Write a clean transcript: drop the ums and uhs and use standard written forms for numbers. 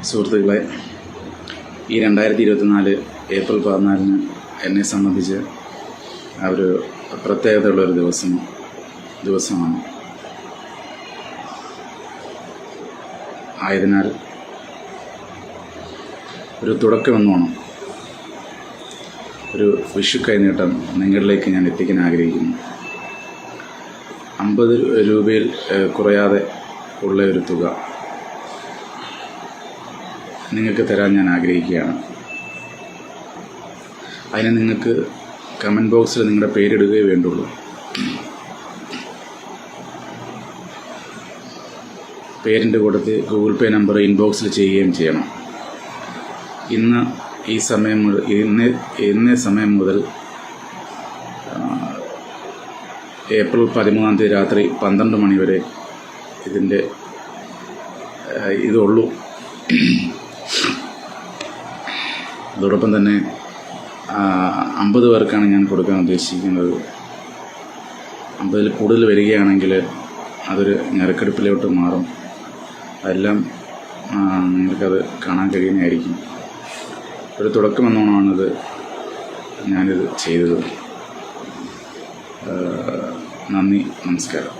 സുഹൃത്തുക്കളെ, ഈ 2024 ഏപ്രിൽ 14 എന്നെ സംബന്ധിച്ച് ഒരു പ്രത്യേകതയുള്ളൊരു ദിവസമാണ്. ആയതിനാൽ ഒരു തുടക്കമെന്നോണം ഒരു വിഷു കൈനീട്ടം നിങ്ങളിലേക്ക് ഞാൻ എത്തിക്കാൻ ആഗ്രഹിക്കുന്നു. 50 രൂപയിൽ കുറയാതെ ഉള്ള ഒരു തുക നിങ്ങൾക്ക് തരാൻ ഞാൻ ആഗ്രഹിക്കുകയാണ്. അതിന് നിങ്ങൾക്ക് കമൻറ്റ് ബോക്സിൽ നിങ്ങളുടെ പേരിടുകയേ വേണ്ടുള്ളൂ. പേരിൻ്റെ കൂട്ടത്തിൽ ഗൂഗിൾ പേ നമ്പർ ഇൻബോക്സിൽ ചെയ്യുകയും ചെയ്യണം. ഇന്നേ സമയം മുതൽ ഏപ്രിൽ 13 രാത്രി 12 മണി വരെ ഇതുള്ളൂ. അതോടൊപ്പം തന്നെ 50 പേർക്കാണ് ഞാൻ കൊടുക്കാൻ ഉദ്ദേശിക്കുന്നത്. 50-ൽ കൂടുതൽ വരികയാണെങ്കിൽ അതൊരു ഞെരുക്കെടുപ്പിലോട്ട് മാറും. അതെല്ലാം നിങ്ങൾക്കത് കാണാൻ കഴിയുന്നതായിരിക്കും. ഒരു തുടക്കമെന്നോണമാണിത് ഞാനിത് ചെയ്തത്. നന്ദി, നമസ്കാരം.